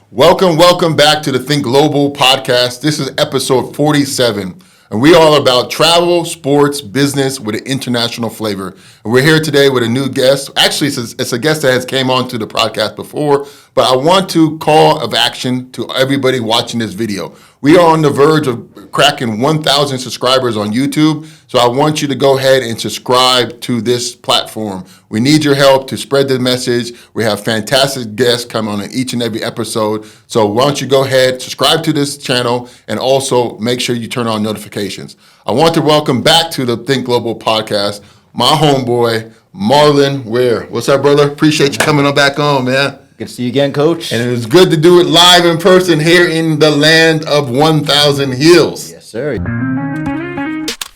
Welcome back to the Think Global podcast. This is episode 47, and we are all about travel, sports, business with an international flavor. And we're here today with a new guest. Actually, it's a guest that has came on to the podcast before, but I want to call of action to everybody watching this video. We are on the verge of cracking 1,000 subscribers on YouTube, so I want you to go ahead and subscribe to this platform. We need your help to spread the message. We have fantastic guests come on in each and every episode, so why don't you go ahead, subscribe to this channel, and also make sure you turn on notifications. I want to welcome back to the Think Global podcast my homeboy, Marlon Weir. What's up, brother? Appreciate you coming on back on, man. Good to see you again, Coach. And it was good to do it live in person here in the land of 1,000 hills. Yes, sir.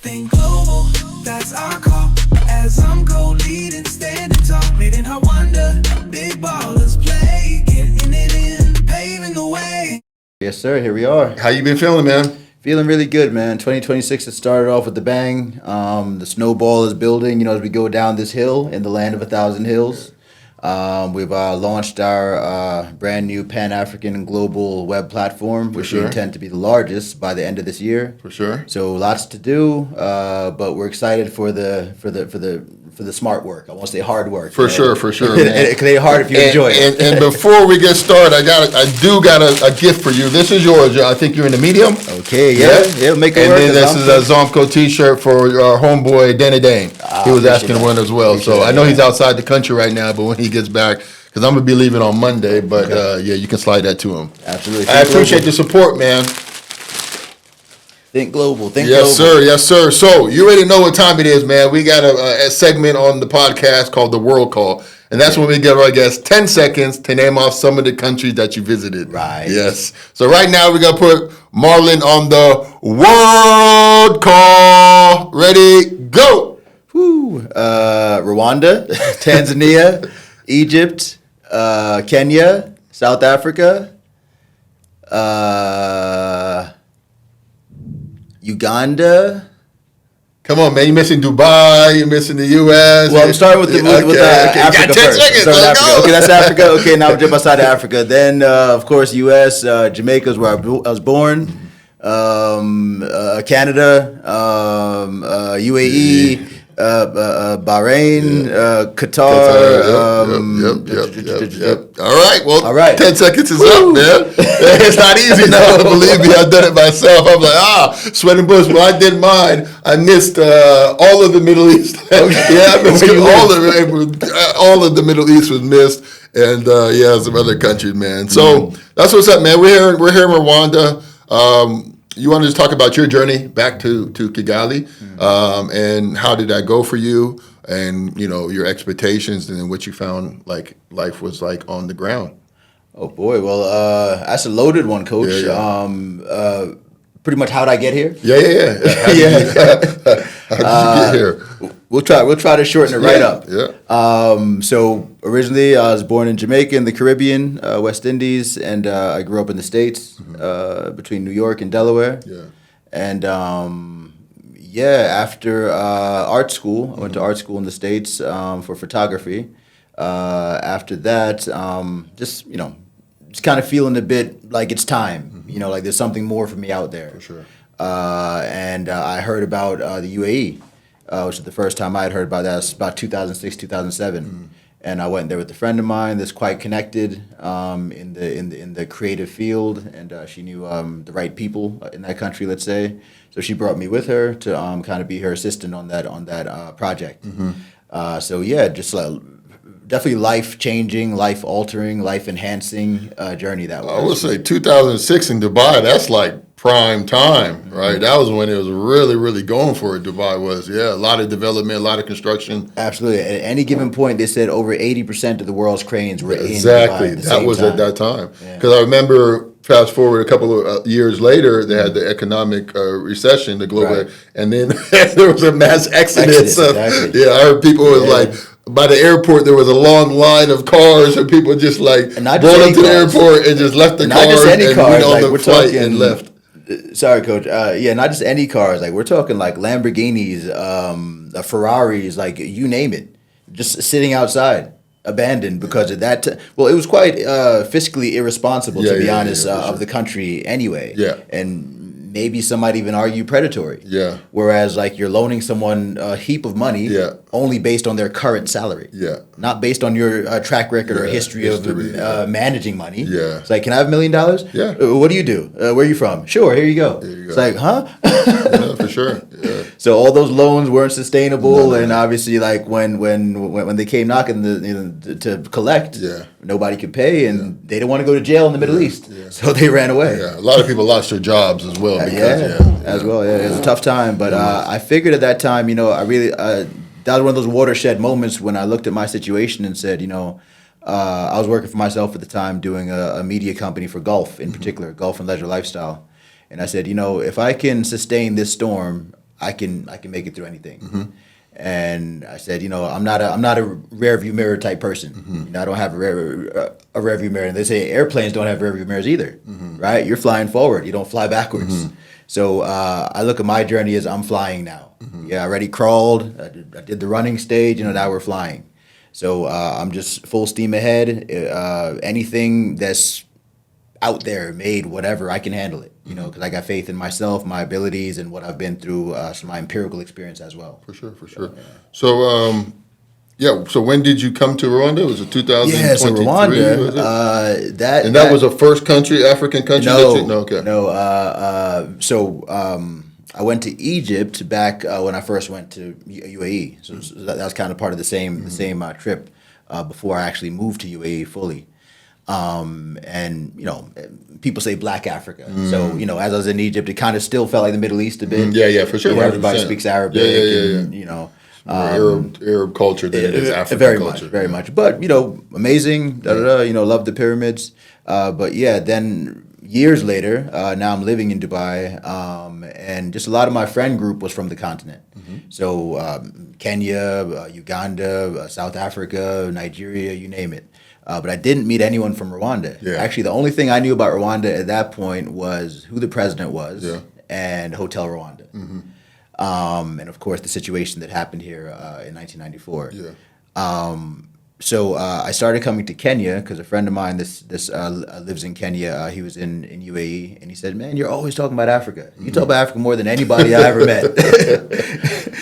Think global, that's our call. Azomco leading, standing tall. Made in Rwanda, big ballers play. Getting it in, paving the way. Yes, sir. Here we are. How you been feeling, man? Feeling really good, man. 2026 has started off with the bang. The snowball is building, as we go down this hill in the land of 1,000 hills. We've launched our brand new Pan-African and global web platform, which we intend to be the largest by the end of this year. For sure. So lots to do, but we're excited for the smart work. I won't say hard work. For sure. It can be hard if you enjoy it. And before we get started, I do got a gift for you. This is yours. I think you're in the medium. Okay, yeah, make it and work. And then this is a Azomco t-shirt for our homeboy Danny Dane. He was asking to win as well. So I know he's outside the country right now, but when he gets back, because I'm going to be leaving on Monday, but you can slide that to him. Absolutely. I appreciate the support, man. Think global. Yes, sir. So you already know what time it is, man. We got a segment on the podcast called The World Call. And that's when we give our guests 10 seconds to name off some of the countries that you visited. Right. Yes. So right now we're going to put Marlon on the World Call. Ready, go. Rwanda, Tanzania, Egypt, Kenya, South Africa, Uganda. Come on, man. You're missing Dubai. You're missing the U.S. Well, I'm starting with Africa got 10 first. seconds. Africa. Go. Okay, that's Africa. Okay, now I'm jump outside of Africa. Then, of course, U.S., Jamaica is where I was born. Canada, UAE, Bahrain, Qatar. Yep. All right. Well, all right. 10 seconds is up, man. It's not easy now. Believe me, I've done it myself. I'm like, sweating bullets. When I did mine, I missed all of the Middle East. I missed all of the Middle East was missed. And some other countries, man. So that's what's up, man. We're here in Rwanda. You want to just talk about your journey back to Kigali, and how did that go for you, and your expectations and what you found like life was like on the ground. Oh boy, well, that's a loaded one, Coach. Yeah. Pretty much how'd I get here? Yeah. How did you get here? We'll try to shorten it right up. Yeah. So originally I was born in Jamaica in the Caribbean, West Indies, and I grew up in the States, between New York and Delaware. Yeah. And after art school, I went to art school in the States for photography. After that, just kind of feeling a bit like it's time. Like there's something more for me out there. For sure. And I heard about the UAE, which is the first time I had heard about that. It was about 2006, 2007. And I went there with a friend of mine that's quite connected in the creative field, and she knew the right people in that country, let's say. So she brought me with her to kind of be her assistant on that project. Just definitely life-changing, life-altering, life-enhancing journey that was. I would say 2006 in Dubai, that's like prime time, right? That was when it was really, really going for it, Dubai was. Yeah, a lot of development, a lot of construction. Absolutely. At any given point, they said over 80% of the world's cranes were in Dubai. Exactly. That was at that time. Because I remember, fast forward a couple of years later, they had the economic recession, the global, and then there was a mass exodus. Exactly. I heard people was like, by the airport, there was a long line of cars, and people just like brought up to the airport and just left the cars and went on the flight and left. Sorry, Coach. Not just any cars. Like we're talking like Lamborghinis, Ferraris, like you name it, just sitting outside. abandoned because of that. Well, it was quite fiscally irresponsible, to be honest, for of the country anyway. Yeah. And maybe some might even argue predatory. Yeah. Whereas, like, you're loaning someone a heap of money only based on their current salary. Yeah. Not based on your track record or history of managing money. Yeah. It's like, can I have $1 million? Yeah. What do you do? Where are you from? Sure, here you go. It's like, huh? Yeah, for sure. Yeah. So all those loans weren't sustainable, and obviously, like when they came knocking to collect, nobody could pay, and they didn't want to go to jail in the Middle East, so they ran away. Yeah, a lot of people lost their jobs as well. As well. Yeah, it was a tough time, but I figured at that time, I really that was one of those watershed moments when I looked at my situation and said, I was working for myself at the time, doing a media company for golf in particular, golf and leisure lifestyle. And I said, if I can sustain this storm, I can make it through anything. And I said, I'm not a rear view mirror type person. I don't have a rear view mirror. And they say airplanes don't have rear view mirrors either, right? You're flying forward. You don't fly backwards. So I look at my journey as I'm flying now. I already crawled. I did the running stage. Now we're flying. So I'm just full steam ahead. Anything that's out there, made, whatever, I can handle it, because I got faith in myself, my abilities, and what I've been through, so my empirical experience as well. For sure. So, so when did you come to Rwanda? Was it 2023? Yeah, so Rwanda, that was a first country, African country? I went to Egypt back when I first went to UAE, so that was kind of part of the same trip before I actually moved to UAE fully. And people say Black Africa. So as I was in Egypt, it kind of still felt like the Middle East a bit. Yeah, for sure. Everybody speaks Arabic. Arab culture than it is African culture. Very much. But amazing. Love the pyramids. But then years later, now I'm living in Dubai, and just a lot of my friend group was from the continent. So Kenya, Uganda, South Africa, Nigeria, you name it. But I didn't meet anyone from Rwanda. Actually, the only thing I knew about Rwanda at that point was who the president was and Hotel Rwanda. And of course, the situation that happened here in 1994. So I started coming to Kenya because a friend of mine lives in Kenya. He was in UAE, and he said, "Man, you're always talking about Africa. You talk about Africa more than anybody I ever met."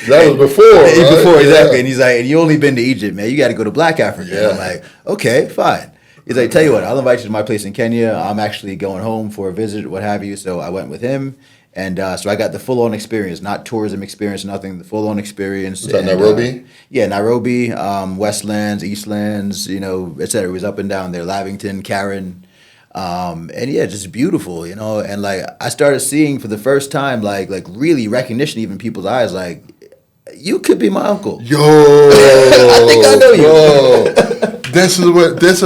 That was before, right? Before, exactly. And he's like, "And you only been to Egypt, man. You got to go to Black Africa." And I'm like, "Okay, fine." He's like, "Tell you what, I'll invite you to my place in Kenya. I'm actually going home for a visit, what have you." So I went with him. And so I got the full-on experience, not tourism experience, nothing, the full-on experience. Was that Nairobi? Nairobi, Westlands, Eastlands, et cetera. It was up and down there, Lavington, Karen. Just beautiful, And, like, I started seeing for the first time, like really recognition, even in people's eyes, like, you could be my uncle. Yo. I think I know you. This is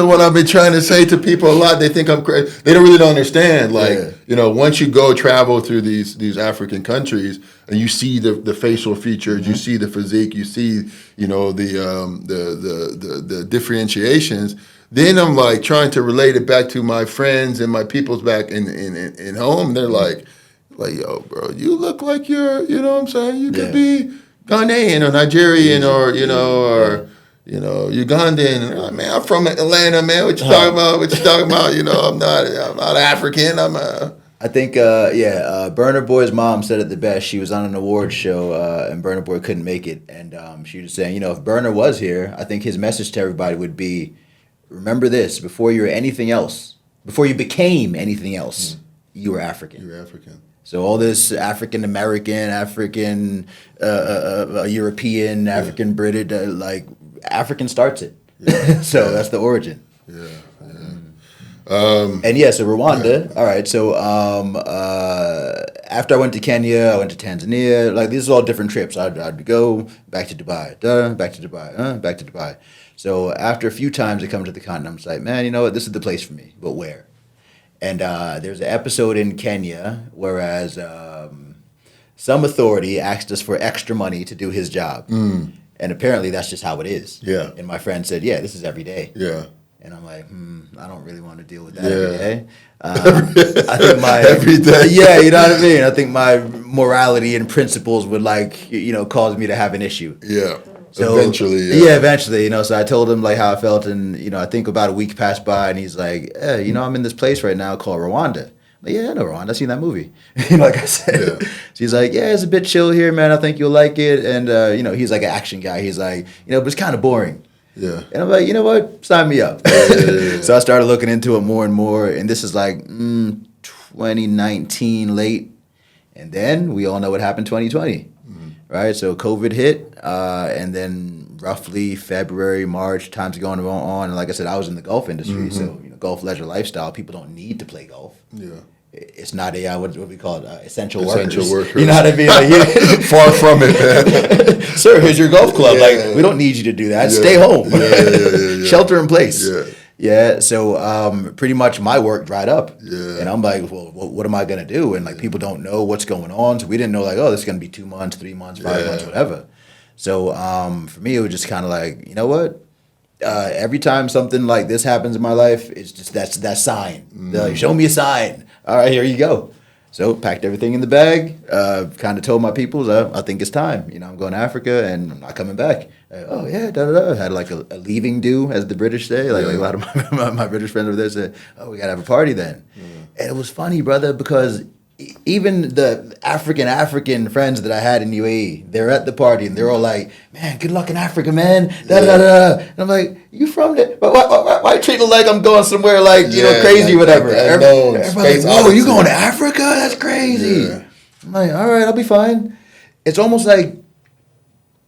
what I've been trying to say to people a lot. They think I'm crazy. They don't understand. Like, once you go travel through these African countries and you see the facial features, you see the physique, you see, the differentiations, then I'm like trying to relate it back to my friends and my peoples back in home. They're like, yo, bro, you look like you're, what I'm saying? You could be Ghanaian or Nigerian or Ugandan. Man, I'm from Atlanta, man. What you talking about? I'm not African. I think, Burna Boy's mom said it the best. She was on an awards show, and Burna Boy couldn't make it. And she was saying, if Burna was here, I think his message to everybody would be, remember this, before you became anything else, you were African. You were African. So all this African American, African European, African British, like African starts it. So that's the origin. So Rwanda. All right. So after I went to Kenya, I went to Tanzania. Like, these are all different trips. I'd go back to Dubai, back to Dubai, back to Dubai. So after a few times I come to the continent, I'm just like, man, you know what? This is the place for me. But where? And there's an episode in Kenya, whereas some authority asked us for extra money to do his job. And apparently that's just how it is. Yeah. And my friend said, yeah, this is every day. Yeah. And I'm like, I don't really want to deal with that every day. I think every day. Yeah, you know what I mean? I think my morality and principles would cause me to have an issue. Yeah. So Eventually, yeah, eventually, So I told him like how I felt, and I think about a week passed by, and he's like, I'm in this place right now called Rwanda. I'm like, yeah, I know Rwanda. I've seen that movie. Like I said. Yeah. So he's like, yeah, it's a bit chill here, man. I think you'll like it. And he's like an action guy. He's like, but it's kind of boring. Yeah. And I'm like, you know what? Sign me up. Yeah. So I started looking into it more and more, and this is like 2019 late, and then we all know what happened 2020. Right, so COVID hit, and then roughly February, March, time's going on, and like I said, I was in the golf industry, so golf, leisure, lifestyle. People don't need to play golf. Yeah. It's not a what we call it, essential Essential workers. You know what I mean? Like, Far from it, man. sir, here's your golf club. Yeah. Like, we don't need you to do that. Yeah. Stay home. Yeah. Shelter in place. Yeah. Yeah, so pretty much my work dried up. Yeah. And I'm like, well, what am I going to do? And like people don't know what's going on. So we didn't know like, oh, this is going to be 2 months, 3 months, 5 months, whatever. So for me, it was just kind of like, you know what? Every time something like this happens in my life, it's just that sign. They're like, show me a sign. All right, here you go. So packed everything in the bag, kind of told my people, I think it's time. I'm going to Africa and I'm not coming back. Oh, yeah, da-da-da. Had like a leaving do, as the British say. Like a lot of my British friends over there said, oh, we got to have a party then. And it was funny, brother, because even the African friends that I had in UAE, they're at the party and they're all like, man, good luck in Africa, man. Da-da-da. And I'm like, you from there? Why treat it like I'm going somewhere like, crazy, like, whatever. Like everybody's like, whoa, you going to Africa? That's crazy. Yeah. I'm like, all right, I'll be fine. It's almost like,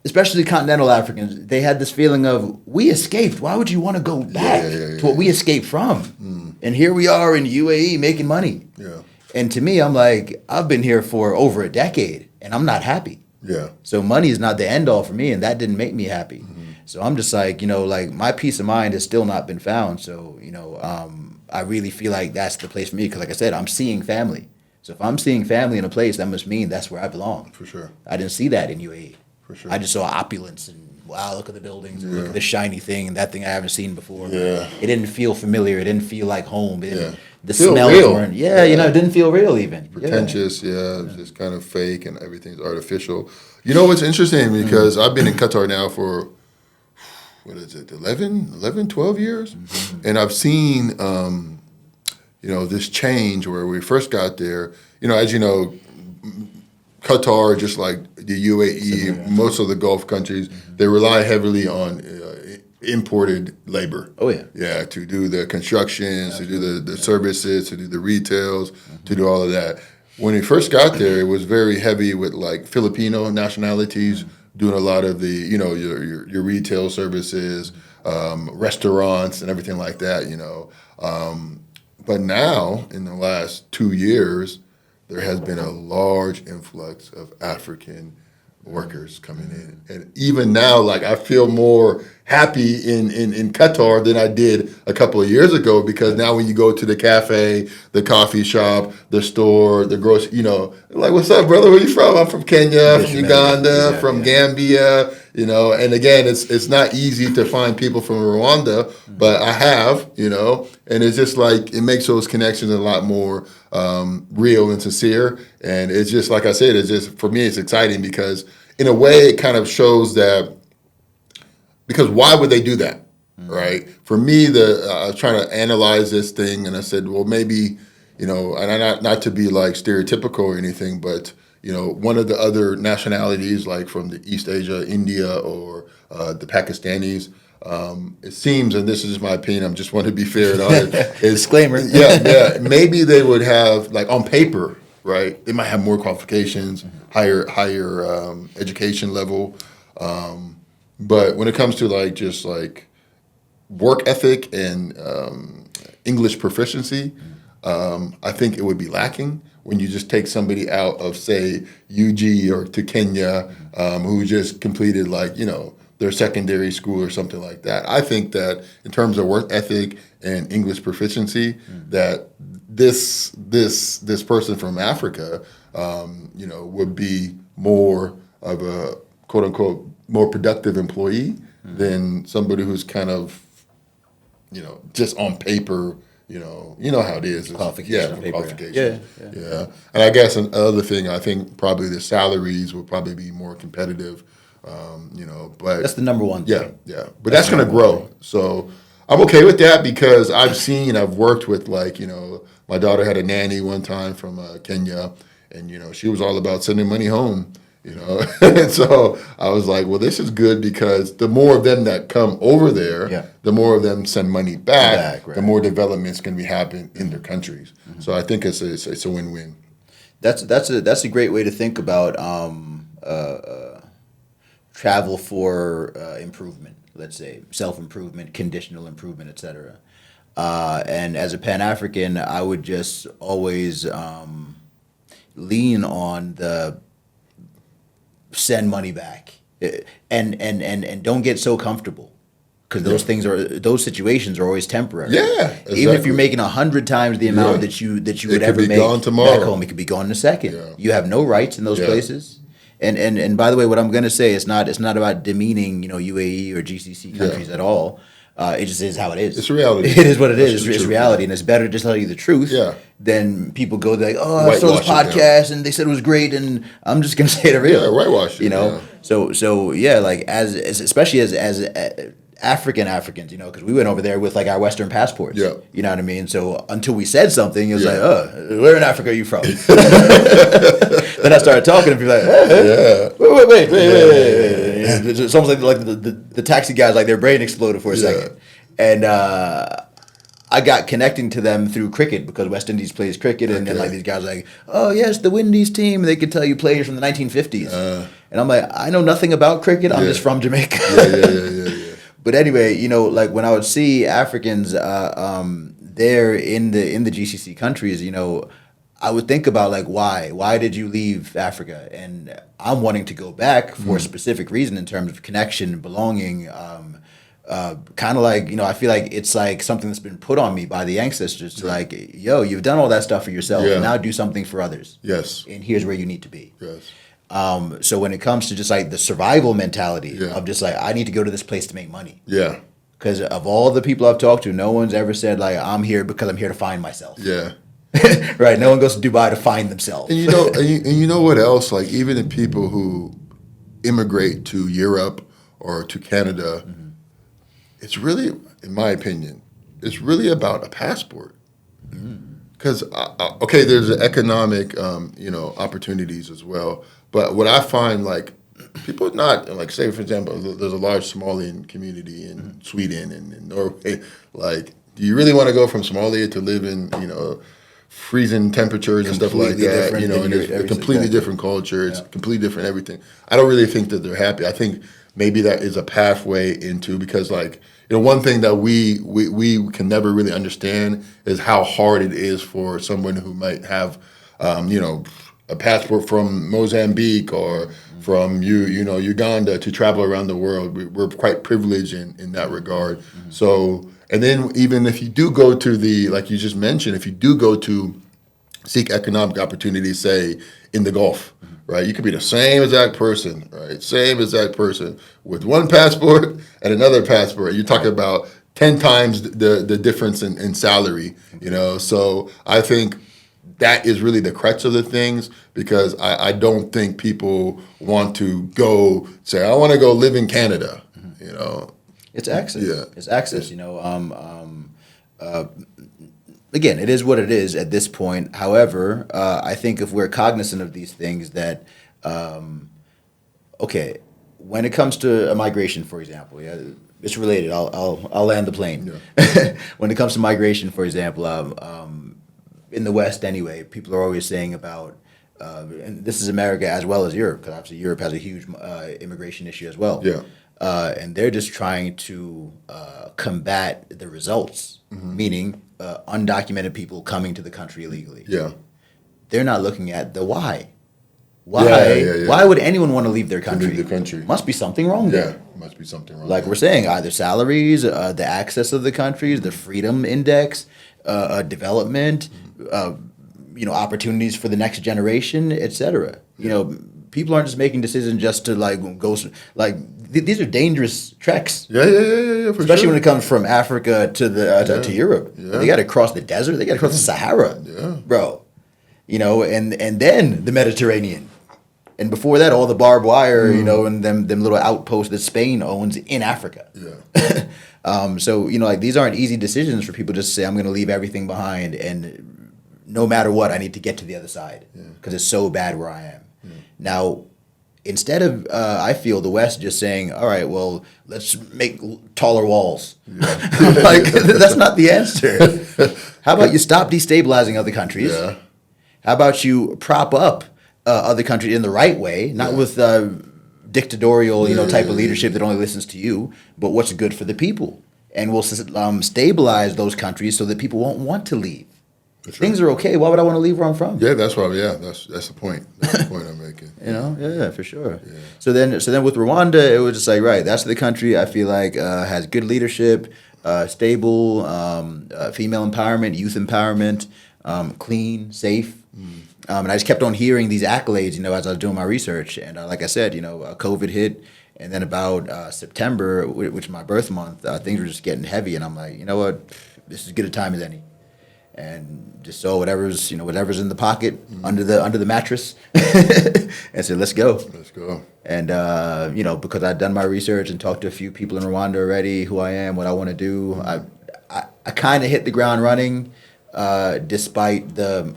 especially continental Africans, they had this feeling of, we escaped. Why would you want to go back to what we escaped from? And here we are in UAE making money. Yeah. And to me, I'm like, I've been here for over a decade, and I'm not happy. Yeah. So money is not the end all for me, and that didn't make me happy. So I'm just like, like my peace of mind has still not been found. So, I really feel like that's the place for me because, like I said, I'm seeing family. So if I'm seeing family in a place, that must mean that's where I belong. For sure. I didn't see that in UAE. For sure. I just saw opulence and wow, look at the buildings and look at this shiny thing and that thing I haven't seen before. Yeah. It didn't feel familiar. It didn't feel like home. The Feel smells real. weren't. Yeah, it didn't feel real even. Pretentious, it's just kind of fake and everything's artificial. You know what's interesting? Because I've been in Qatar now for, 11, 12 years? And I've seen, this change where we first got there. As you know, Qatar, just like the UAE, most of the Gulf countries, they rely heavily on imported labor. Oh, yeah. Yeah, to do the constructions, to do the services, to do the retails, to do all of that. When we first got there, it was very heavy with like Filipino nationalities doing a lot of the, your retail services, restaurants and everything like that, But now, in the last 2 years, there has been a large influx of African workers coming in. And even now, like, I feel more happy in Qatar than I did a couple of years ago, because now when you go to the cafe, the coffee shop, the store, the grocery, like, what's up, brother? Where you from? I'm from Kenya, from Uganda, from Gambia, and again, it's not easy to find people from Rwanda, but I have, and it's just like, it makes those connections a lot more real and sincere. And it's just, like I said, it's just, for me, it's exciting because in a way it kind of shows that, because why would they do that, right? For me, I was trying to analyze this thing, and I said, well, maybe, and not to be like stereotypical or anything, but one of the other nationalities, like from the East Asia, India, or the Pakistanis, it seems, and this is just my opinion, I just want to be fair and honest. Disclaimer. Yeah. Maybe they would have, like, on paper, right? They might have more qualifications, higher education level. But when it comes to like just like work ethic and English proficiency, I think it would be lacking when you just take somebody out of, say, UG or to Kenya, who just completed like, their secondary school or something like that. I think that in terms of work ethic and English proficiency, that this person from Africa, would be more of a quote unquote more productive employee than somebody who's kind of, just on paper, how it is. Qualifications. Yeah. And I guess another thing, I think probably the salaries will probably be more competitive But That's the number one thing. Yeah. But that's going to grow. So I'm okay with that because I've worked with my daughter had a nanny one time from Kenya, and she was all about sending money home. And so I was like, well, this is good because the more of them that come over there, the more of them send money back, right. the more development's going to be happening in their countries. So I think it's a win-win. That's a great way to think about travel for improvement. Let's say self-improvement, conditional improvement, etc. And as a Pan-African, I would just always lean on the send money back, and don't get so comfortable, because those situations are always temporary. Yeah, exactly. Even if you're making 100 times the amount that you would ever make back home, it could be gone in a second. Yeah. You have no rights in those places. And by the way, what I'm going to say is it's not about demeaning UAE or GCC countries at all. It just is how it is. It's reality. It is what it is. It's reality, and it's better to tell you the truth than people go like, oh, I saw this podcast and they said it was great, and I'm just gonna say it real. Yeah, whitewash it. So like as especially as Africans, because we went over there with like our Western passports. Yeah. You know what I mean? So until we said something, it was like, where in Africa are you from? Then I started talking and people like, wait. It's almost like the taxi guys, like their brain exploded for a second. And I got connecting to them through cricket because West Indies plays cricket, and then like these guys are like, oh yes, the Windies team. They could tell you players from the 1950s. And I'm like, I know nothing about cricket. I'm just from Jamaica. Yeah. But anyway, like when I would see Africans there in the GCC countries, I would think about like why did you leave Africa? And I'm wanting to go back for a specific reason in terms of connection, belonging, kind of like, I feel like it's like something that's been put on me by the ancestors to like, yo, you've done all that stuff for yourself. Now do something for others. Yes. And here's where you need to be. Yes. So when it comes to just like the survival mentality of just like, I need to go to this place to make money. Yeah. Because of all the people I've talked to, no one's ever said like, I'm here because I'm here to find myself. Yeah. Right. No one goes to Dubai to find themselves. And you know what else? Like even the people who immigrate to Europe or to Canada, it's really, in my opinion, it's really about a passport. Because there's economic opportunities as well. But what I find, like, people not, like, say, for example, there's a large Somalian community in Sweden and in Norway. Like, do you really want to go from Somalia to live in, freezing temperatures and stuff like that? And it's a completely different culture. It's completely different everything. I don't really think that they're happy. I think maybe that is a pathway into, because, like, one thing that we can never really understand is how hard it is for someone who might have, a passport from Mozambique or from Uganda to travel around the world. We're quite privileged in that regard. So, and then even if you do go to like you just mentioned, if you do go to seek economic opportunities, say in the Gulf, right? You could be the same exact person, right? Same exact person with one passport and another passport. You're talking about 10 times the difference in salary, So I think that is really the crux of the things, because I don't think people want to go say, I want to go live in Canada, It's access. Yeah. It's access, again, it is what it is at this point. However, I think if we're cognizant of these things that, when it comes to a migration, for example, it's related. I'll land the plane. Yeah. When it comes to migration, for example, in the West anyway, people are always saying about, and this is America as well as Europe, because obviously Europe has a huge immigration issue as well. Yeah. And they're just trying to combat the results, meaning undocumented people coming to the country illegally. Yeah. They're not looking at the why. Why would anyone want to leave their country? Leave the country. Must be something wrong there. Yeah, must be something wrong. Like we're saying, either salaries, the access of the countries, the freedom index, development, opportunities for the next generation, etc. People aren't just making decisions just to like go like these are dangerous treks. Yeah. Especially when it comes from Africa to Europe. Yeah. They got to cross the desert. They got to cross the Sahara. Yeah, bro. And then the Mediterranean. And before that, all the barbed wire, and them little outposts that Spain owns in Africa. Yeah. So, like these aren't easy decisions for people just to say, I'm going to leave everything behind. And no matter what, I need to get to the other side because it's so bad where I am. Now, instead of, I feel the West just saying, all right, well, let's make taller walls. I'm like, that's not the answer. How about you stop destabilizing other countries? Yeah. How about you prop up other countries in the right way, not with dictatorial, type of leadership that only listens to you, but what's good for the people. And we'll stabilize those countries so that people won't want to leave. If things are okay, why would I want to leave where I'm from? Yeah, that's why. Yeah, that's the point. That's the point I'm making. Yeah, for sure. Yeah. So then with Rwanda, it was just like, right, that's the country I feel like has good leadership, stable, female empowerment, youth empowerment, clean, safe. And I just kept on hearing these accolades, as I was doing my research. And like I said, COVID hit. And then about September, which is my birth month, things were just getting heavy. And I'm like, you know what? This is as good a time as any. And just saw whatever's in the pocket under the mattress, and said, "Let's go." Let's go. And because I'd done my research and talked to a few people in Rwanda already, who I am, what I want to do, I kind of hit the ground running, despite the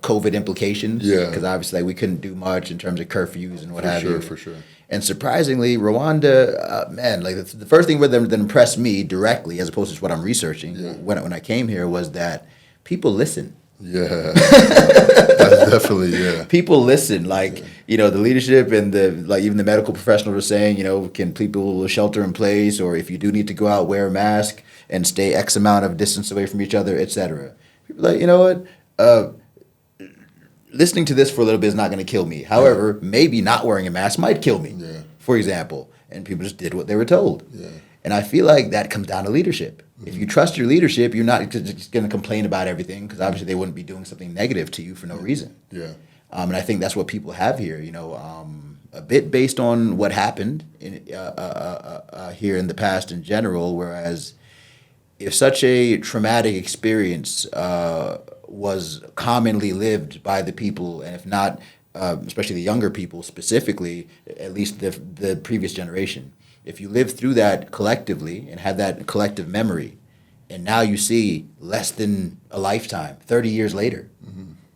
COVID implications. Yeah. Because obviously we couldn't do much in terms of curfews and what have you. For sure. And surprisingly, Rwanda, the first thing that impressed me directly, as opposed to what I'm researching when I came here, was that people listen. Yeah, that's definitely, yeah. People listen, the leadership and even the medical professionals were saying, can people shelter in place, or if you do need to go out, wear a mask and stay X amount of distance away from each other, etc. People are like, you know what, listening to this for a little bit is not going to kill me. However, maybe not wearing a mask might kill me, for example. And people just did what they were told. Yeah. And I feel like that comes down to leadership. If you trust your leadership, you're not just going to complain about everything, because obviously they wouldn't be doing something negative to you for no reason. Yeah. And I think that's what people have here, a bit based on what happened here in the past in general, whereas if such a traumatic experience was commonly lived by the people, and if not, especially the younger people specifically, at least the previous generation, if you live through that collectively and have that collective memory, and now you see less than a lifetime, 30 years later,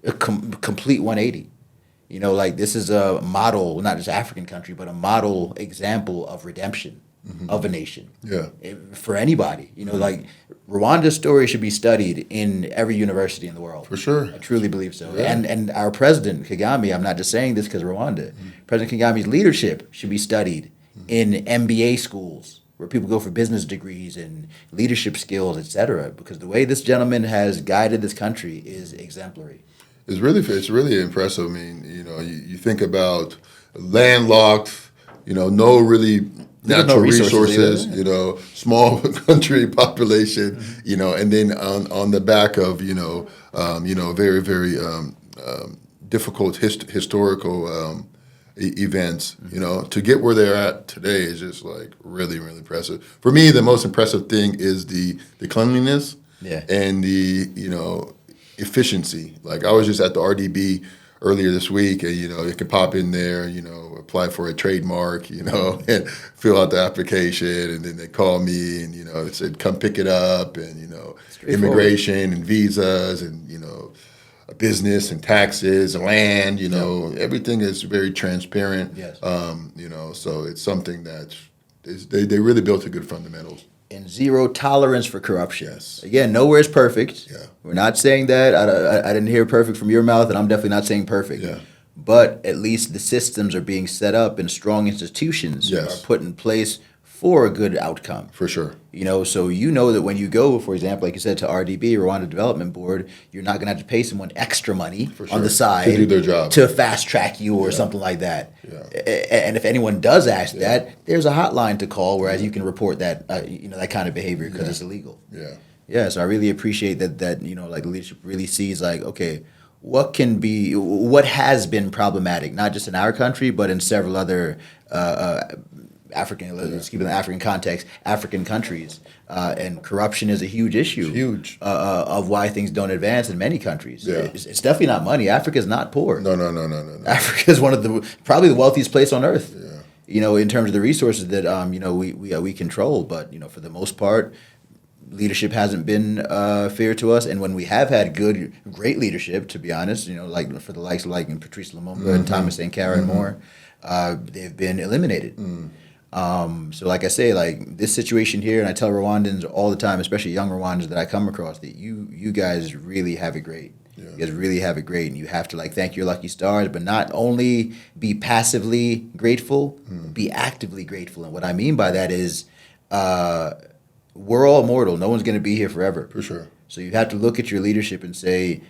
a complete 180. This is a model, not just African country, but a model example of redemption of a nation. Yeah. For anybody. Rwanda's story should be studied in every university in the world. For sure. I truly believe so. Yeah. And our president, Kagame, I'm not just saying this because Rwanda, President Kagame's leadership should be studied in MBA schools, where people go for business degrees and leadership skills, etc. Because the way this gentleman has guided this country is exemplary. It's really impressive. I mean, you think about landlocked, no really natural resources, small country population, and then on the back of, very, very difficult historical events, to get where they're at today is just really, really impressive. For me, the most impressive thing is the cleanliness and the, efficiency. I was just at the RDB earlier this week, and you can pop in there, apply for a trademark, and fill out the application, and then they call me, and it said come pick it up, and immigration and visas, and business and taxes and land, everything is very transparent. Yes. So it's something that they really built a good fundamentals. And zero tolerance for corruption. Yes. Again, nowhere is perfect. Yeah. We're not saying that. I didn't hear perfect from your mouth, and I'm definitely not saying perfect. Yeah. But at least the systems are being set up, and strong institutions are put in place for a good outcome. For sure. So that when you go, for example, like you said, to RDB, Rwanda Development Board, you're not going to have to pay someone extra money on the side to do their job, to fast track you or something like that. Yeah. And if anyone does ask that, there's a hotline to call, whereas you can report that that kind of behavior because it's illegal. Yeah. Yeah. So I really appreciate that the leadership really sees okay, what has been problematic, not just in our country, but in several other African, let's keep it in the African context, African countries. And corruption is a huge issue. It's huge. Of why things don't advance in many countries. Yeah. It's definitely not money. Africa is not poor. No. Africa is one of probably the wealthiest place on earth. Yeah. You know, in terms of the resources that we control, but for the most part, leadership hasn't been fair to us. And when we have had great leadership, to be honest, like for the likes of like Patrice Lumumba and Thomas Sankara and more, they've been eliminated. So like I say, like this situation here, and I tell Rwandans all the time, especially young Rwandans that I come across, that you guys really have it great. Yeah. You guys really have it great, and you have to like thank your lucky stars, but not only be passively grateful, be actively grateful. And what I mean by that is, we're all mortal. No one's going to be here forever. For sure. So you have to look at your leadership and say,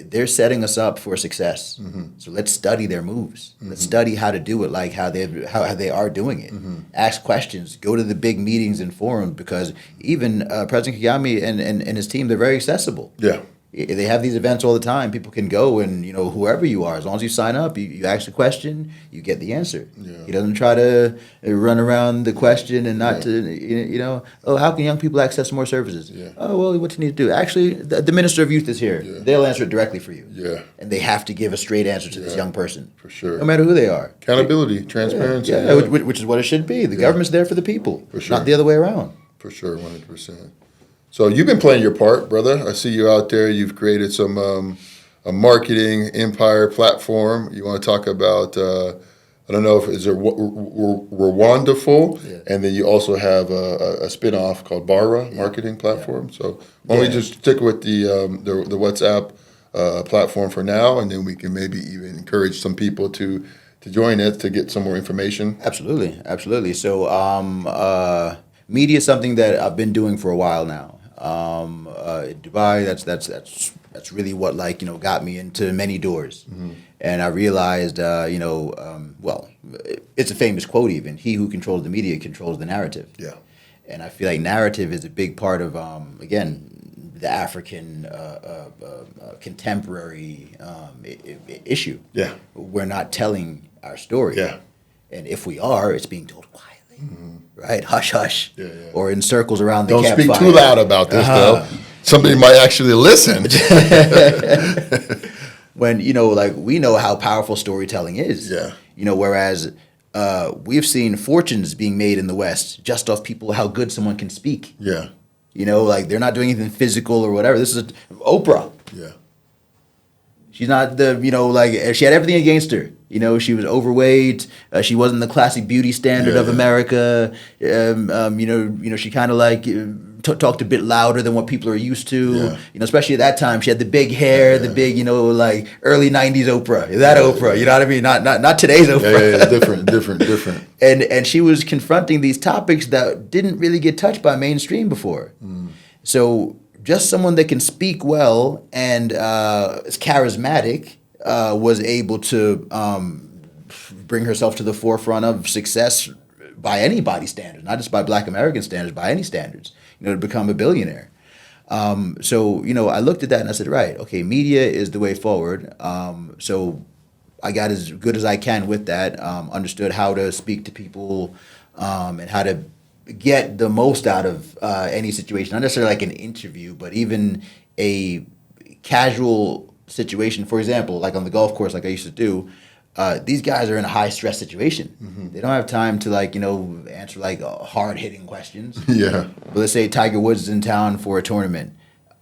they're setting us up for success. So let's study their moves. Let's study how to do it, like how they are doing it. Ask questions. Go to the big meetings and forums, because even President Kagame and his team, they're very accessible. Yeah. They have these events all the time. People can go, and whoever you are, as long as you sign up, you ask a question, you get the answer. Yeah. He doesn't try to run around the question and not to how can young people access more services? Yeah. Oh, well, what do you need to do? Actually, the Minister of Youth is here. Yeah. They'll answer it directly for you. Yeah. And they have to give a straight answer to this young person. For sure. No matter who they are. Accountability, transparency. Yeah. Which is what it should be. The government's there for the people, For sure. not the other way around. For sure, 100%. So you've been playing your part, brother. I see you out there. You've created some a marketing empire platform. You want to talk about, I don't know, is there Rwandaful? Yeah. And then you also have a spin-off called Bara marketing platform. So why don't we just stick with the WhatsApp platform for now, and then we can maybe even encourage some people to join it to get some more information. Absolutely. So media is something that I've been doing for a while now. In Dubai, that's really what got me into many doors. And I realized, well, it's a famous quote even, he who controls the media controls the narrative. Yeah. And I feel like narrative is a big part of, again, the African contemporary issue. Yeah. We're not telling our story. Yeah. And if we are, it's being told quietly. Right? Hush, hush. Yeah. Or in circles around the Don't campfire. speak too loud about this, though. Somebody might actually listen. When, we know how powerful storytelling is. Yeah. Whereas we've seen fortunes being made in the West just off people, how good someone can speak. Yeah. They're not doing anything physical or whatever. This is Oprah. Yeah. She's not she had everything against her. She was overweight. She wasn't the classic beauty standard of America. She kind of talked a bit louder than what people are used to. Yeah. Especially at that time, she had the big hair, the big, early '90s Oprah. Oprah, you know what I mean? Not today's Oprah. Yeah, different. And she was confronting these topics that didn't really get touched by mainstream before. So just someone that can speak well and is charismatic was able to bring herself to the forefront of success by anybody's standards, not just by Black American standards, by any standards, to become a billionaire. So I looked at that and I said, right, okay, media is the way forward. So I got as good as I can with that, understood how to speak to people and how to get the most out of any situation, not necessarily like an interview, but even a casual situation. For example, like on the golf course, like I used to do, these guys are in a high stress situation. They don't have time to answer hard hitting questions. Yeah. But let's say Tiger Woods is in town for a tournament.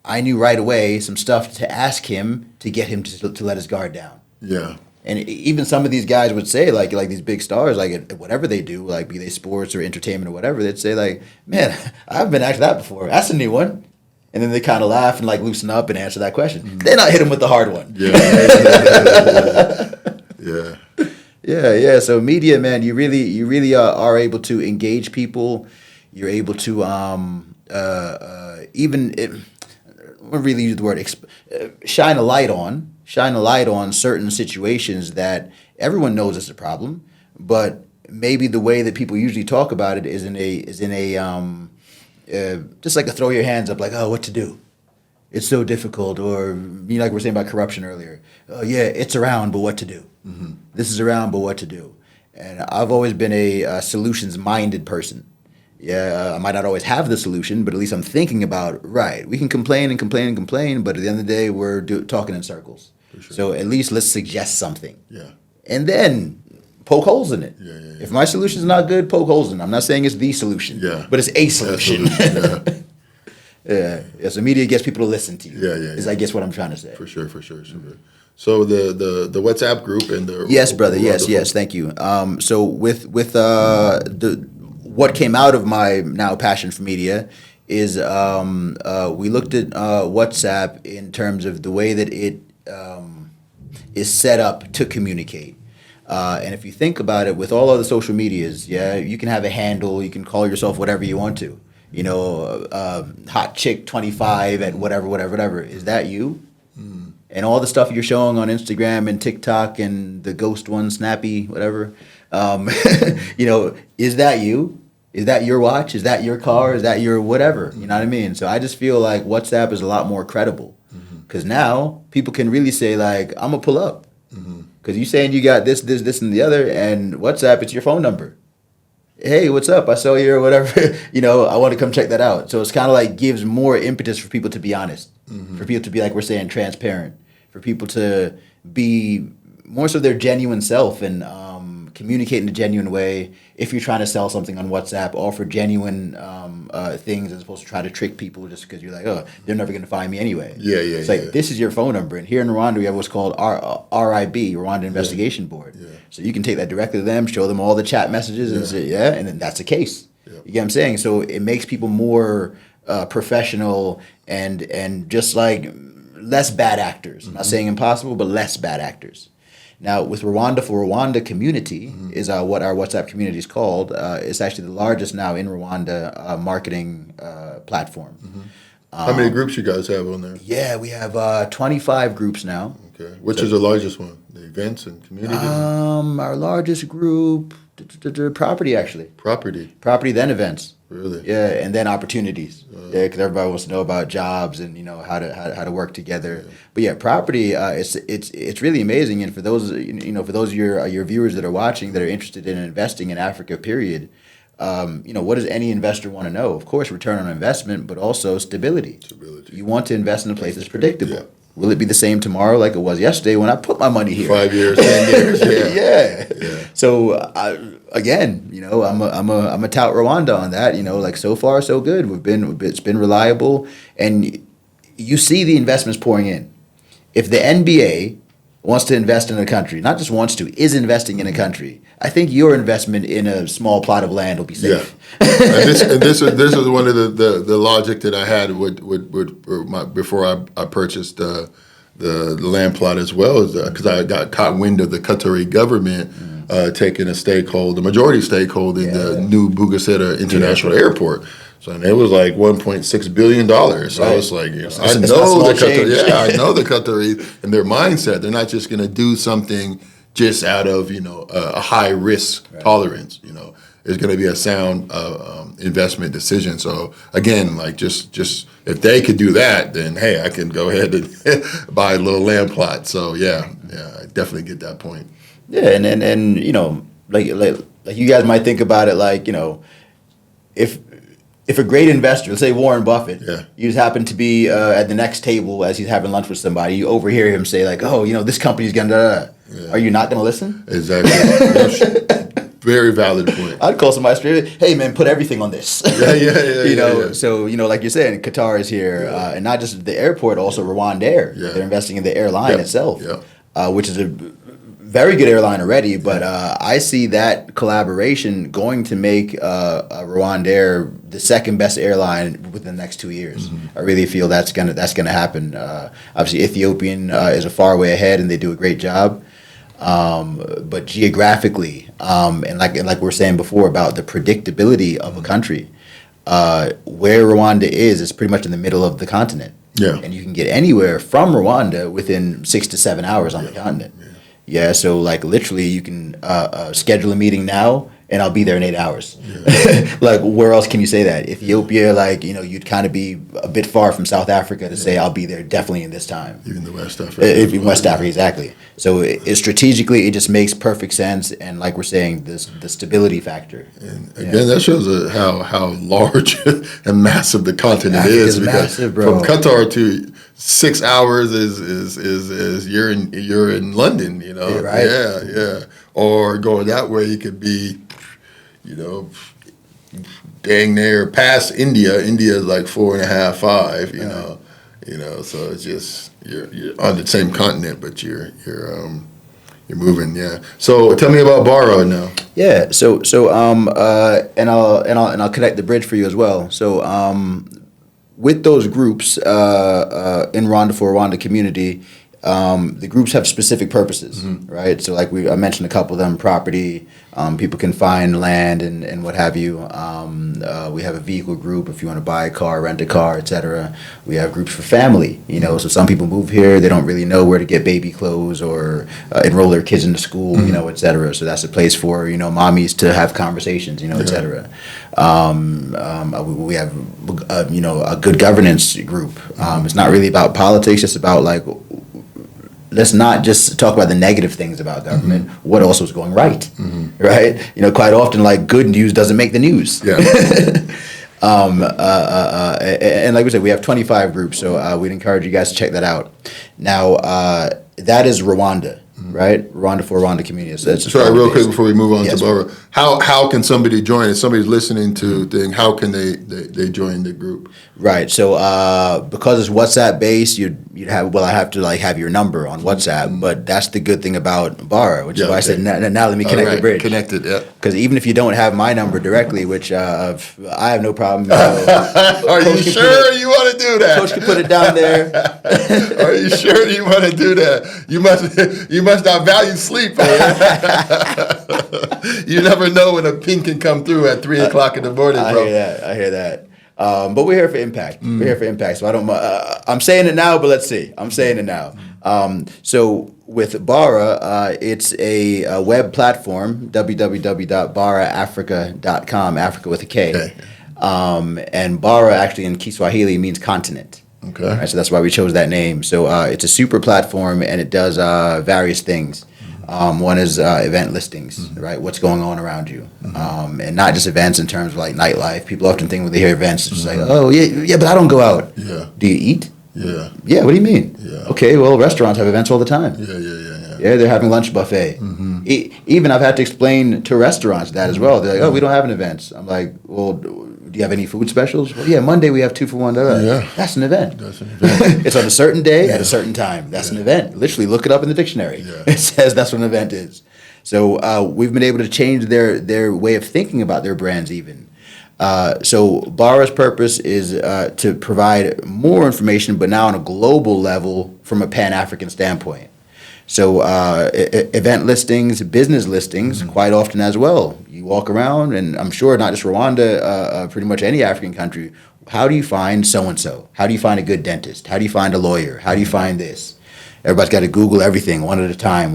I knew right away some stuff to ask him to get him to let his guard down. Yeah. And even some of these guys would say, like these big stars, whatever they do, be they sports or entertainment or whatever, they'd say man, I've been asked that before. That's a new one. And then they kind of laugh and loosen up and answer that question. Then I hit them with the hard one. Yeah. So media, man, you really are able to engage people. You're able to I really use the word shine a light on certain situations that everyone knows is a problem, but maybe the way that people usually talk about it is in a just like a throw your hands up, oh, what to do? It's so difficult, or like we were saying about corruption earlier. Oh yeah, it's around, but what to do? This is around, but what to do? And I've always been a solutions-minded person. Yeah, I might not always have the solution, but at least I'm thinking about, right, we can complain and complain and complain, but at the end of the day, we're talking in circles. sure. So at least let's suggest something. Yeah. And then poke holes in it. Yeah. If my solution is not good, poke holes in it. I'm not saying it's the solution, Yeah. but it's a solution. Absolutely. Yeah. Yeah, so media gets people to listen to you. Yeah. Is I guess what I'm trying to say. For sure. So the WhatsApp group and the Yes, brother. Yes. Thank you. So with what came out of my now passion for media is we looked at WhatsApp in terms of the way that it is set up to communicate. And if you think about it, with all other social medias, yeah, you can have a handle, you can call yourself whatever you want to. You know, hot chick 25 at whatever. Is that you? And all the stuff you're showing on Instagram and TikTok and the ghost one, Snappy, whatever, you know, is that you? Is that your watch? Is that your car? Is that your whatever? You know what I mean? So I just feel like WhatsApp is a lot more credible because now people can really say like, I'm gonna pull up because you saying you got this, and the other, and WhatsApp, it's your phone number. Hey, what's up? I saw you or whatever. You know, I want to come check that out. So it's kind of like gives more impetus for people to be honest, for people to be like we're saying transparent, for people to be more so their genuine self and communicate in a genuine way. If you're trying to sell something on WhatsApp, offer genuine things as opposed to try to trick people just because you're like, oh, they're never going to find me anyway. Yeah. It's like, this is your phone number. And here in Rwanda, we have what's called RIB, Rwanda Investigation Board. Yeah. So you can take that directly to them, show them all the chat messages and say, and then that's the case. Yeah. You get what I'm saying? So it makes people more professional and just like less bad actors. I'm not saying impossible, but less bad actors. Now, with Rwanda for Rwanda community is what our WhatsApp community is called. It's actually the largest now in Rwanda marketing platform. How many groups you guys have on there? Yeah, we have 25 groups now. Okay. Which is the largest one? The events and community? Our largest group, property actually. Property, then events. Really? Yeah, and then opportunities. Yeah, because everybody wants to know about jobs and you know how to work together. Yeah. But yeah, property. It's really amazing. And for those of your viewers that are watching that are interested in investing in Africa, period. What does any investor want to know? Of course, return on investment, but also stability. You want to invest in a place that's predictable. Yeah. Will it be the same tomorrow like it was yesterday when I put my money here? 5 years, 10 years, yeah. So again, I'm a tout Rwanda on that. Like so far so good. It's been reliable, and you see the investments pouring in. If the NBA wants to invest in a country, not just wants to, is investing in a country, I think your investment in a small plot of land will be safe. Yeah. and this is one of the logic that I had before I purchased the land plot as well, is because I got caught wind of the Qatari government taking a majority stakeholder in the new Bugesera International Airport. So and it was like $1.6 billion. So I was like, I know the Qataris and their mindset. They're not just going to do something just out of a high risk tolerance. It's going to be a sound investment decision. So again, like just if they could do that, then hey, I can go ahead and buy a little land plot. So yeah, I definitely get that point. Yeah, and like you guys might think about it like if a great investor, let's say Warren Buffett, you just happen to be at the next table as he's having lunch with somebody, you overhear him say like, oh, this company's going to, are you not going to listen? Exactly. Very valid point. I'd call somebody straight, hey man, put everything on this. Yeah. So, like you're saying, Qatar is here, and not just the airport, also Rwanda Air. Yeah. They're investing in the airline itself, which is a very good airline already, but I see that collaboration going to make Rwanda Air the second best airline within the next 2 years. I really feel that's gonna happen. Obviously, Ethiopian is a far way ahead, and they do a great job. But geographically, and like we were saying before about the predictability of a country, where Rwanda is pretty much in the middle of the continent. Yeah, and you can get anywhere from Rwanda within 6 to 7 hours on the continent. Yeah, so like literally you can schedule a meeting now and I'll be there in 8 hours. Like, where else can you say that? Ethiopia, like, you'd kind of be a bit far from South Africa to say I'll be there definitely in this time. Even the West Africa. West Africa, exactly. So strategically, it just makes perfect sense. And like we're saying, the stability factor. And again, that shows how large and massive the continent is. Because massive, bro. From Qatar to 6 hours is you're in London, Right. Yeah. Or going that way, you could be, dang near past India. India is like 4.5, 5. So it's just you're on the same continent, but you're moving. Yeah. So tell me about Bara now. Yeah. So and I'll connect the bridge for you as well. So with those groups in Rwanda for Rwanda community. The groups have specific purposes, right? So like I mentioned a couple of them, property, people can find land and what have you. We have a vehicle group if you want to buy a car, rent a car, etc. We have groups for family, so some people move here, they don't really know where to get baby clothes or enroll their kids into school, etc. So that's a place for, mommies to have conversations, etc. We have, a good governance group. It's not really about politics, it's about like, let's not just talk about the negative things about government. What else was going right, right? Quite often, like, good news doesn't make the news. Yeah. And like we said, we have 25 groups, so we'd encourage you guys to check that out. Now, that is Rwanda, right? Rwanda for Rwanda community. So that's Sorry, real quick before we move on Yes. to Bara. How can somebody join? If somebody's listening to thing, how can they join the group? Right. So because it's WhatsApp based, you'd have I have to like have your number on WhatsApp. But that's the good thing about Bara, which is why I said now let me connect the bridge. Connected, yeah. Because even if you don't have my number directly, which I have no problem. Are you sure you want to do that? Coach can put it down there. Are you sure you want to do that? You must not value sleep. You never know when a ping can come through at 3 o'clock in the morning, bro. I hear that. But we're here for impact. We're here for impact. So I don't. I'm saying it now, but let's see. I'm saying it now. So with Bara, it's a web platform, www.baraafrica.com, Africa with a K. Okay. And Bara actually in Kiswahili means continent. Okay. Right, so that's why we chose that name. So it's a super platform, and it does various things. One is event listings, right? What's going on around you, and not just events in terms of like nightlife. People often think when they hear events, it's just like, oh yeah, but I don't go out. Yeah. Do you eat? Yeah. Yeah. What do you mean? Yeah. Okay, well, restaurants have events all the time. Yeah. Yeah, they're having lunch buffet. Even I've had to explain to restaurants that as well. They're like, oh, we don't have an event. I'm like, well, do you have any food specials? Well, yeah, Monday we have 2 for $1. Yeah. That's an event. That's an event. It's on a certain day at a certain time. That's an event. Literally, look it up in the dictionary. Yeah. It says that's what an event is. So we've been able to change their way of thinking about their brands even. So Bara's purpose is to provide more information, but now on a global level from a Pan-African standpoint. So event listings, business listings, quite often as well. You walk around, and I'm sure not just Rwanda, pretty much any African country. How do you find so-and-so? How do you find a good dentist? How do you find a lawyer? How do you find this? Everybody's got to Google everything one at a time,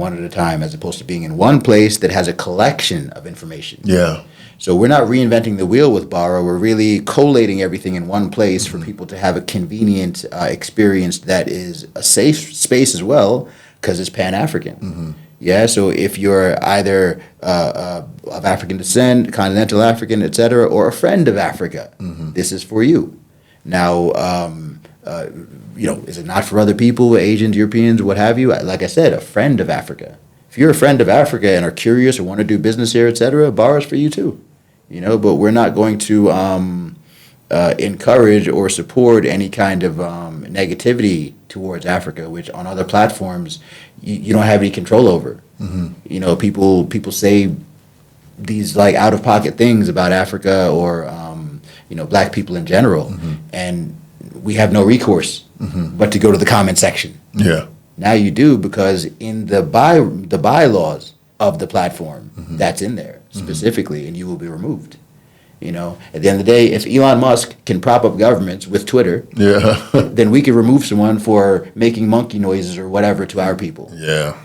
as opposed to being in one place that has a collection of information. Yeah. So we're not reinventing the wheel with Bara. We're really collating everything in one place for people to have a convenient experience that is a safe space as well, because it's Pan-African. Yeah, so if you're either of African descent, continental African, etc., or a friend of Africa, this is for you. Now, is it not for other people, Asians, Europeans, what have you? Like I said, a friend of Africa. If you're a friend of Africa and are curious or want to do business here, etc., Bara's for you too. But we're not going to encourage or support any kind of negativity towards Africa, which on other platforms you don't have any control over. People say these like out of pocket things about Africa or black people in general, and we have no recourse but to go to the comment section. Yeah. Now you do, because in the bylaws of the platform, that's in there specifically, and you will be removed. At the end of the day, if Elon Musk can prop up governments with Twitter, then we can remove someone for making monkey noises or whatever to our people. Yeah.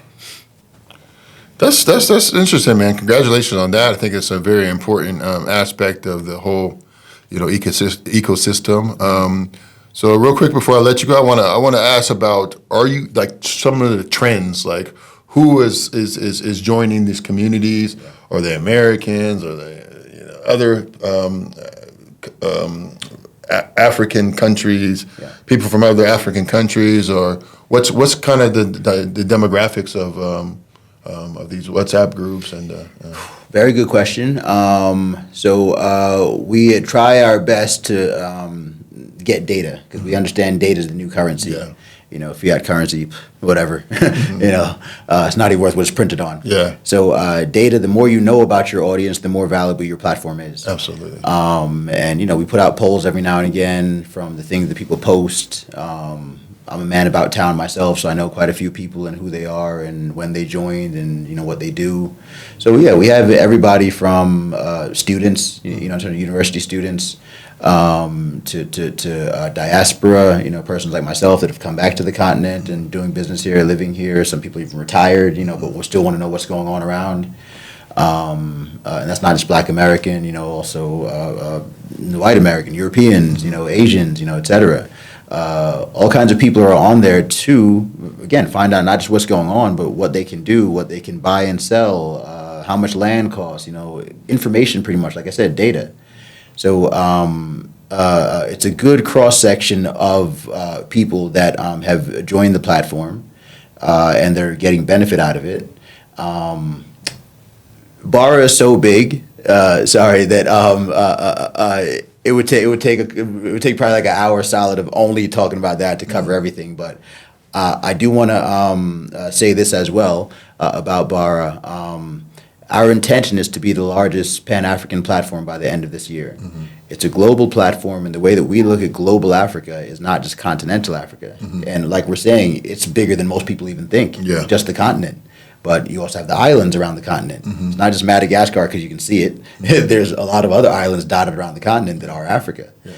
That's interesting, man. Congratulations on that. I think it's a very important aspect of the whole, ecosystem. So real quick before I let you go, I wanna ask about, are you like some of the trends, like who is joining these communities? Are they Americans? Are they other African countries? Yeah. People from other African countries, or what's kind of the demographics of these WhatsApp groups and Very good question. So we try our best to get data because we understand data is the new currency. Yeah. Fiat currency, whatever. It's not even worth what it's printed on. Yeah. So data, the more you know about your audience, the more valuable your platform is. Absolutely. And we put out polls every now and again from the things that people post. I'm a man about town myself, so I know quite a few people and who they are and when they joined and what they do. So yeah, we have everybody from students, sort of university students, to diaspora, persons like myself that have come back to the continent and doing business here, living here. Some people even retired, but we still want to know what's going on around. And that's not just Black American, also white American, Europeans, Asians, et cetera. All kinds of people are on there to, again, find out not just what's going on, but what they can do, what they can buy and sell, how much land costs, information pretty much, like I said, data. So it's a good cross-section of people that have joined the platform and they're getting benefit out of it. Bara is so big, that it would take probably like an hour solid of only talking about that to cover everything. But I do want to say this as well about Bara. Our intention is to be the largest Pan-African platform by the end of this year. Mm-hmm. It's a global platform, and the way that we look at global Africa is not just continental Africa. Mm-hmm. And like we're saying, it's bigger than most people even think, just the continent. But you also have the islands around the continent. Mm-hmm. It's not just Madagascar because you can see it. Mm-hmm. There's a lot of other islands dotted around the continent that are Africa. Yeah.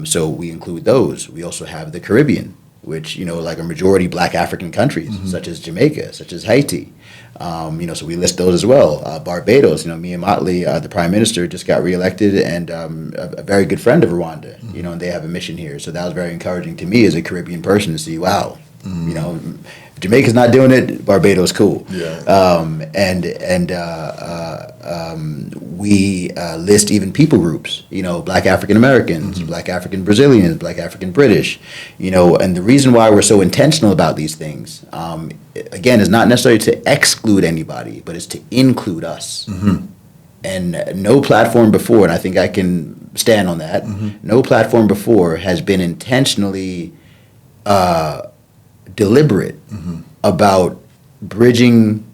So we include those. We also have the Caribbean, which, like a majority Black African countries, such as Jamaica, such as Haiti. So we list those as well. Barbados, Mia Mottley, the prime minister, just got reelected, and a very good friend of Rwanda, and they have a mission here. So that was very encouraging to me as a Caribbean person to see, wow, if Jamaica's not doing it, Barbados cool. Yeah. We list even people groups, Black African Americans, Black African Brazilians, Black African British, and the reason why we're so intentional about these things, again, is not necessarily to exclude anybody, but it's to include us. Mm-hmm. And no platform before, and I think I can stand on that, no platform before has been intentionally deliberate about bridging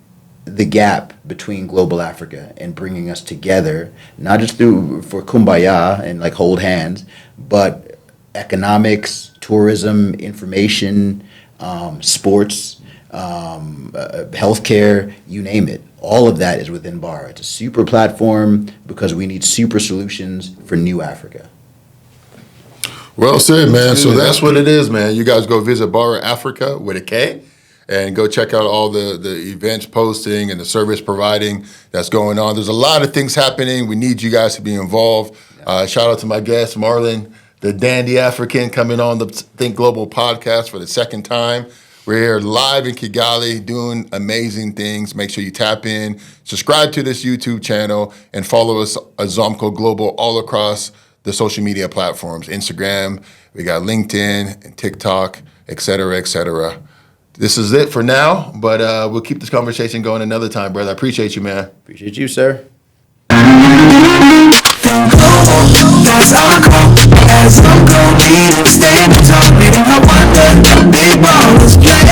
the gap between global Africa and bringing us together, not just for kumbaya and like hold hands, but economics, tourism, information, sports, healthcare, you name it. All of that is within Bara. It's a super platform because we need super solutions for new Africa. Well said, man. So that's what it is, man. You guys go visit Bara Africa with a K and go check out all the events posting and the service providing that's going on. There's a lot of things happening. We need you guys to be involved. Shout out to my guest, Marlon, the Dandy African, coming on the Think Global podcast for the second time. We're here live in Kigali doing amazing things. Make sure you tap in, subscribe to this YouTube channel, and follow us, Azomco Global, all across the social media platforms. Instagram, we got LinkedIn and TikTok, et cetera, et cetera. This is it for now, but we'll keep this conversation going another time, brother. I appreciate you, man. Appreciate you, sir. That's our call. As I'm going, leading, standing tall, meeting Rwanda, big ballers play.